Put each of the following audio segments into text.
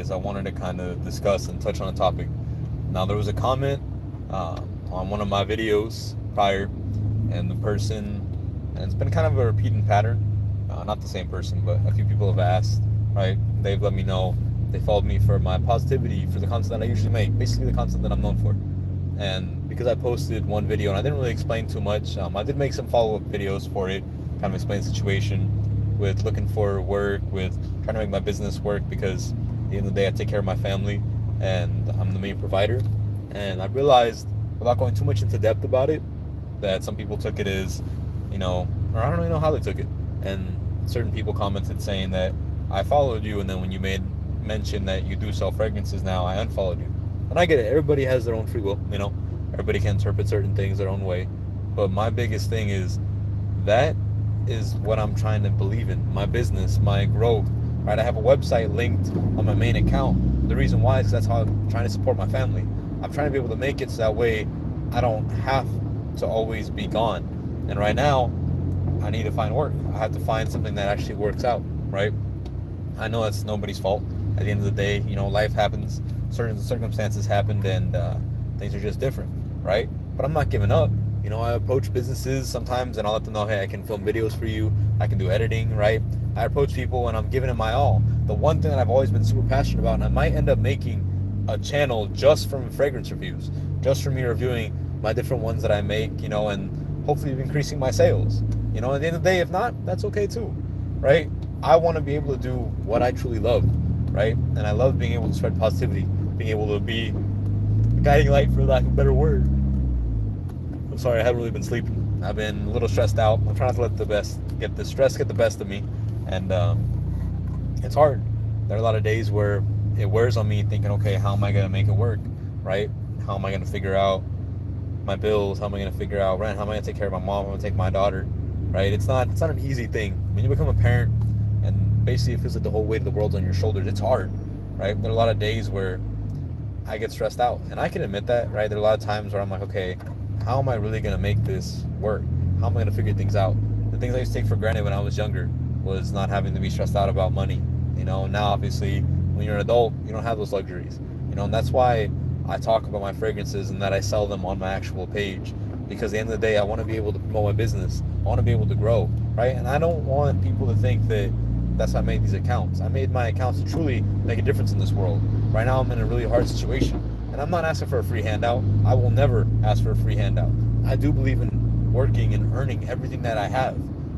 is I wanted to kind of discuss and touch on a topic. Now, there was a comment on one of my videos prior, and the person, and it's been kind of a repeating pattern. Not the same person, but a few people have asked, right? They've let me know they followed me for my positivity, for the content that I usually make, basically the content that I'm known for. And because I posted one video and I didn't really explain too much, I did make some follow-up videos for it, kind of explain the situation with looking for work, with trying to make my business work, because at the end of the day I take care of my family and I'm the main provider. And I realized, without going too much into depth about it, that some people took it as, or I don't really know how they took it. And certain people commented saying that I followed you, and then when you made mention that you do sell fragrances now, I unfollowed you. And I get it. Everybody has their own free will, Everybody can interpret certain things their own way. But my biggest thing is that is what I'm trying to believe in. My business, my growth, right? I have a website linked on my main account. The reason why is that's how I'm trying to support my family. I'm trying to be able to make it so that way I don't have to always be gone. And right now, I need to find work. I have to find something that actually works out, right? I know that's nobody's fault. At the end of the day, life happens, certain circumstances happened, and things are just different, right? But I'm not giving up. I approach businesses sometimes and I'll let them know, hey, I can film videos for you. I can do editing, right? I approach people and I'm giving it my all. The one thing that I've always been super passionate about, and I might end up making a channel just from fragrance reviews, just from me reviewing my different ones that I make, and hopefully increasing my sales. At the end of the day, if not, that's okay too, right? I want to be able to do what I truly love, right? And I love being able to spread positivity, being able to be a guiding light, for lack of a better word. I'm sorry, I haven't really been sleeping. I've been a little stressed out. I'm trying not to let the stress get the best of me. And it's hard. There are a lot of days where it wears on me thinking, okay, how am I going to make it work, right? How am I going to figure out my bills? How am I going to figure out rent? How am I going to take care of my mom? How am I going to take my daughter, right? It's not an easy thing. When you become a parent and basically it feels like the whole weight of the world's on your shoulders, it's hard, right? There are a lot of days where I get stressed out, and I can admit that, right? There are a lot of times where I'm like, okay, how am I really going to make this work? How am I going to figure things out? The things I used to take for granted when I was younger was not having to be stressed out about money. Now obviously when you're an adult, you don't have those luxuries. And that's why I talk about my fragrances and that I sell them on my actual page. Because at the end of the day, I want to be able to promote my business. I want to be able to grow, right? And I don't want people to think that that's why I made these accounts. I made my accounts to truly make a difference in this world. Right now I'm in a really hard situation, and I'm not asking for a free handout. I will never ask for a free handout. I do believe in working and earning everything that I have.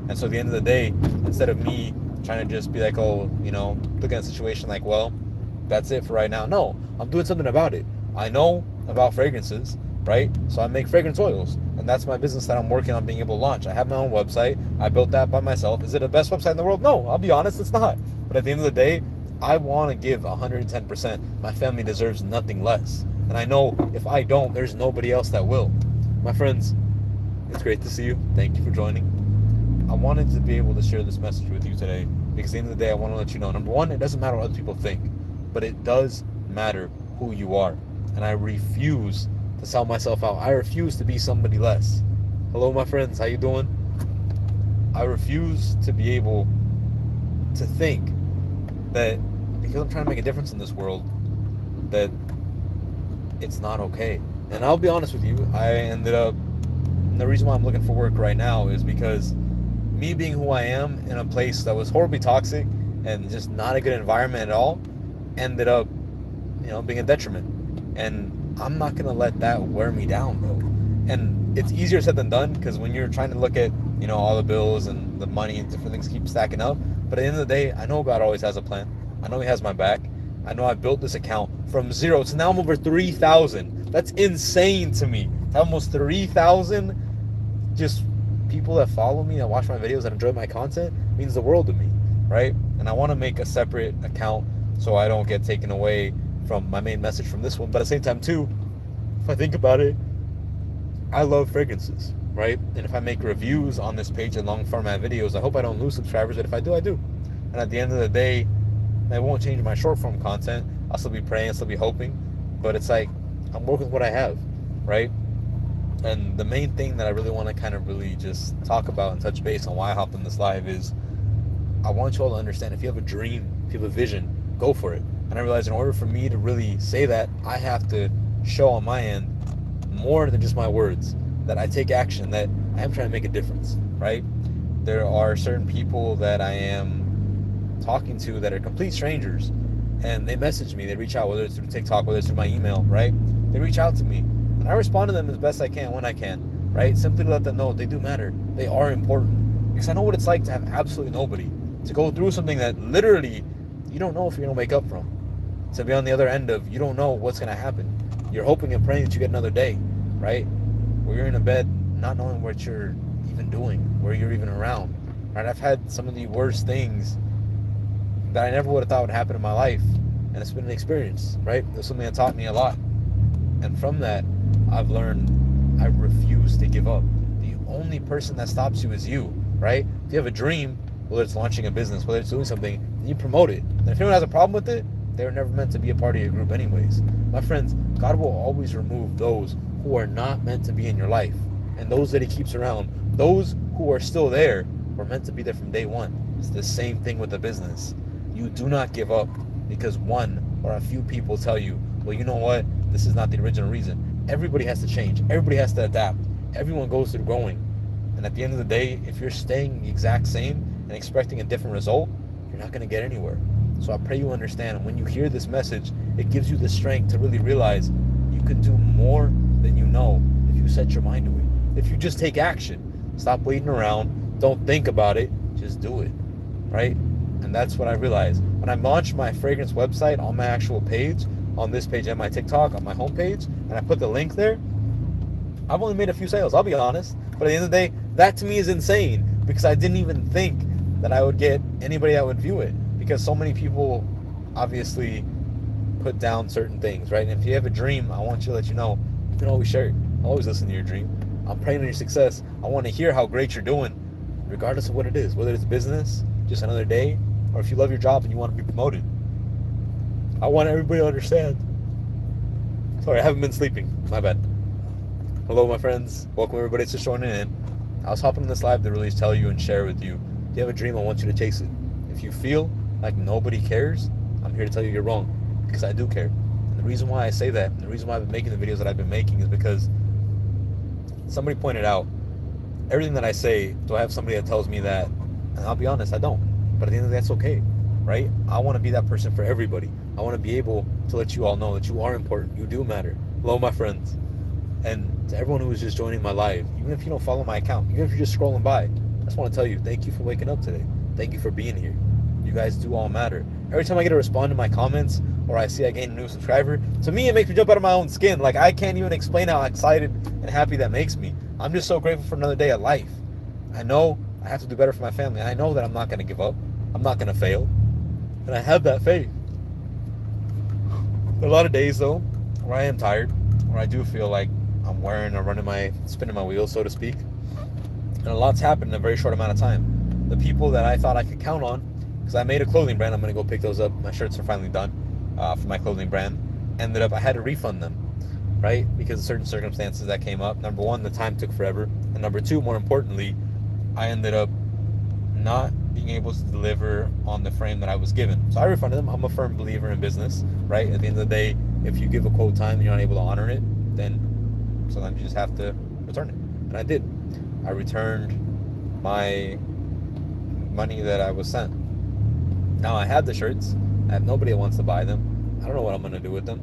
And so at the end of the day, instead of me trying to just be like, oh, looking at a situation like, well, that's it for right now. No, I'm doing something about it. I know about fragrances, right? So I make fragrance oils, and that's my business that I'm working on being able to launch. I have my own website. I built that by myself. Is it the best website in the world? No, I'll be honest, it's not. But at the end of the day, I want to give 110%. My family deserves nothing less. And I know if I don't, there's nobody else that will. My friends, it's great to see you. Thank you for joining. I wanted to be able to share this message with you today because at the end of the day, I want to let you know, number one, it doesn't matter what other people think, but it does matter who you are. And I refuse to sell myself out. I refuse to be somebody less. Hello, my friends. How you doing? I refuse to be able to think that because I'm trying to make a difference in this world, that it's not okay. And I'll be honest with you, I ended up, and the reason why I'm looking for work right now is because me being who I am in a place that was horribly toxic and just not a good environment at all, ended up, being a detriment. And I'm not going to let that wear me down, bro. And it's easier said than done, because when you're trying to look at, all the bills and the money and different things keep stacking up. But at the end of the day, I know God always has a plan. I know He has my back. I know I built this account from zero. So now I'm over 3,000. That's insane to me. Almost 3,000 just people that follow me, that watch my videos, that enjoy my content, means the world to me, right? And I want to make a separate account so I don't get taken away from my main message from this one. But at the same time too, if I think about it, I love fragrances, right? And if I make reviews on this page and long format videos, I hope I don't lose subscribers, but if I do, I do. And at the end of the day, I won't change my short form content. I'll still be praying, I'll still be hoping, but it's like I'm working with what I have, right? And the main thing that I really want to kind of really just talk about and touch base on why I hopped in this live is I want you all to understand, if you have a dream, if you have a vision, go for it. And I realized in order for me to really say that, I have to show on my end more than just my words, that I take action, that I am trying to make a difference, right? There are certain people that I am talking to that are complete strangers, and they message me, they reach out, whether it's through TikTok, whether it's through my email, right? They reach out to me, and I respond to them as best I can when I can, right? Simply to let them know they do matter, they are important, because I know what it's like to have absolutely nobody, to go through something that literally you don't know if you're gonna wake up from, to be on the other end of, you don't know what's gonna happen. You're hoping and praying that you get another day, right? Where you're in a bed not knowing what you're even doing, where you're even around, right? I've had some of the worst things that I never would have thought would happen in my life, and it's been an experience, right? It's something that taught me a lot, and from that, I've learned I refuse to give up. The only person that stops you is you, right? If you have a dream, whether it's launching a business, whether it's doing something, then you promote it. And if anyone has a problem with it, they were never meant to be a part of your group anyways. My friends, God will always remove those who are not meant to be in your life. And those that he keeps around, those who are still there, were meant to be there from day one. It's the same thing with the business. You do not give up because one or a few people tell you, well, you know what? This is not the original reason. Everybody has to change. Everybody has to adapt. Everyone goes through growing. And at the end of the day, if you're staying the exact same and expecting a different result, you're not going to get anywhere. So I pray you understand, when you hear this message, it gives you the strength to really realize you can do more than you know if you set your mind to it. If you just take action, stop waiting around, don't think about it, just do it, right? And that's what I realized. When I launched my fragrance website on my actual page, on this page and my TikTok, on my homepage, and I put the link there, I've only made a few sales, I'll be honest. But at the end of the day, that to me is insane, because I didn't even think that I would get anybody that would view it, because so many people obviously put down certain things, right? And if you have a dream, I want you to let you know, you can always share it. I'll always listen to your dream. I'm praying on your success. I want to hear how great you're doing, regardless of what it is, whether it's business, just another day, or if you love your job and you want to be promoted. I want everybody to understand. Sorry, I haven't been sleeping. My bad. Hello, my friends. Welcome everybody to joining in. I was hopping on this live to really tell you and share with you. If you have a dream, I want you to chase it. If you feel like nobody cares, I'm here to tell you you're wrong, because I do care. And the reason why I say that, and the reason why I've been making the videos that I've been making, is because somebody pointed out, everything that I say, do I have somebody that tells me that? And I'll be honest, I don't. But at the end of the day, that's okay, right? I want to be that person for everybody. I want to be able to let you all know that you are important. You do matter. Hello, my friends. And to everyone who is just joining my live, even if you don't follow my account, even if you're just scrolling by, I just want to tell you, thank you for waking up today. Thank you for being here. You guys do all matter. Every time I get to respond to my comments, or I see I gain a new subscriber, to me it makes me jump out of my own skin. Like, I can't even explain how excited and happy that makes me. I'm just so grateful for another day of life. I know I have to do better for my family. I know that I'm not going to give up. I'm not going to fail. And I have that faith. There are a lot of days, though, where I am tired, where I do feel like I'm wearing or spinning my wheels, so to speak. And a lot's happened in a very short amount of time. The people that I thought I could count on, because I made a clothing brand, I'm going to go pick those up. My shirts are finally done for my clothing brand. Ended up, I had to refund them, right? Because of certain circumstances that came up. Number one, the time took forever. And number two, more importantly, I ended up not being able to deliver on the frame that I was given. So I refunded them. I'm a firm believer in business, right? At the end of the day, if you give a quote time and you're not able to honor it, then sometimes you just have to return it. And I did. I returned my money that I was sent. Now I have the shirts. I have nobody that wants to buy them. I don't know what I'm going to do with them.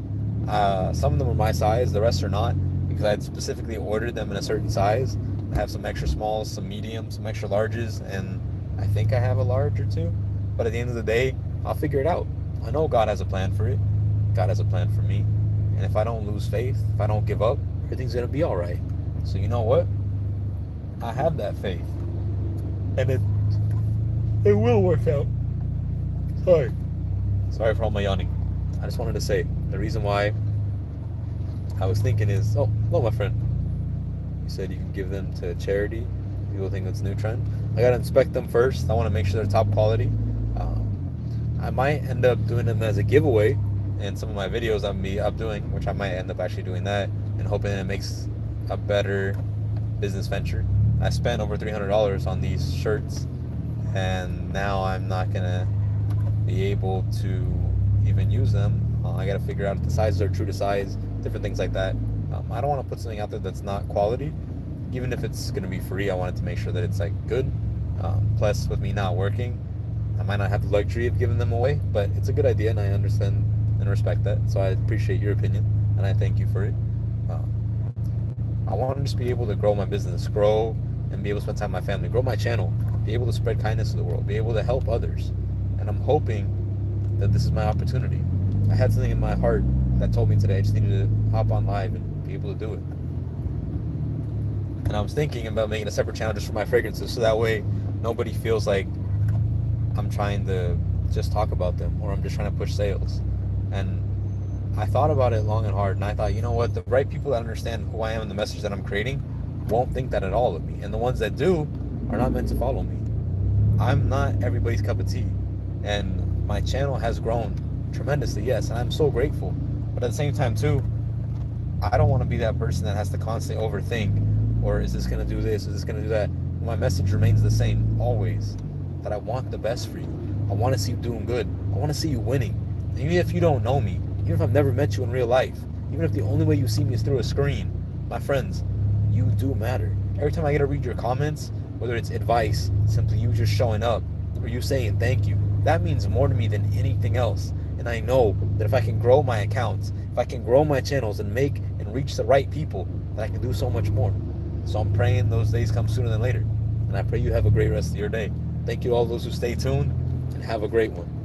Some of them are my size. The rest are not, because I had specifically ordered them in a certain size. I have some extra smalls, some mediums, some extra larges, and I think I have a large or two. But at the end of the day, I'll figure it out. I know God has a plan for it. God has a plan for me. And if I don't lose faith, if I don't give up, everything's going to be all right. So you know what? I have that faith. And it will work out. Sorry for all my yawning. I just wanted to say, the reason why I was thinking is, oh, hello, my friend. You said you can give them to charity. People think that's a new trend. I got to inspect them first. I want to make sure they're top quality. I might end up doing them as a giveaway in some of my videos I'm doing, which I might end up actually doing that and hoping it makes a better business venture. I spent over $300 on these shirts, and now I'm not going to be able to even use them. I got to figure out if the sizes are true to size, different things like that. I don't want to put something out there that's not quality. Even if it's going to be free, I wanted to make sure that it's like good. Plus, with me not working, I might not have the luxury of giving them away, but it's a good idea, and I understand and respect that. So I appreciate your opinion, and I thank you for it. I want to just be able to grow my business, grow and be able to spend time with my family, grow my channel, be able to spread kindness to the world, be able to help others. And I'm hoping that this is my opportunity. I had something in my heart that told me today I just needed to hop on live and be able to do it. And I was thinking about making a separate channel just for my fragrances, so that way nobody feels like I'm trying to just talk about them or I'm just trying to push sales. And I thought about it long and hard, and I thought, you know what, the right people that understand who I am and the message that I'm creating won't think that at all of me. And the ones that do are not meant to follow me. I'm not everybody's cup of tea. And my channel has grown tremendously, yes, and I'm so grateful. But at the same time, too, I don't want to be that person that has to constantly overthink, or is this going to do this, is this going to do that? My message remains the same, always, that I want the best for you. I want to see you doing good. I want to see you winning. And even if you don't know me, even if I've never met you in real life, even if the only way you see me is through a screen, my friends, you do matter. Every time I get to read your comments, whether it's advice, simply you just showing up, or you saying thank you, that means more to me than anything else. And I know that if I can grow my accounts, if I can grow my channels and make and reach the right people, that I can do so much more. So I'm praying those days come sooner than later. And I pray you have a great rest of your day. Thank you all those who stay tuned, and have a great one.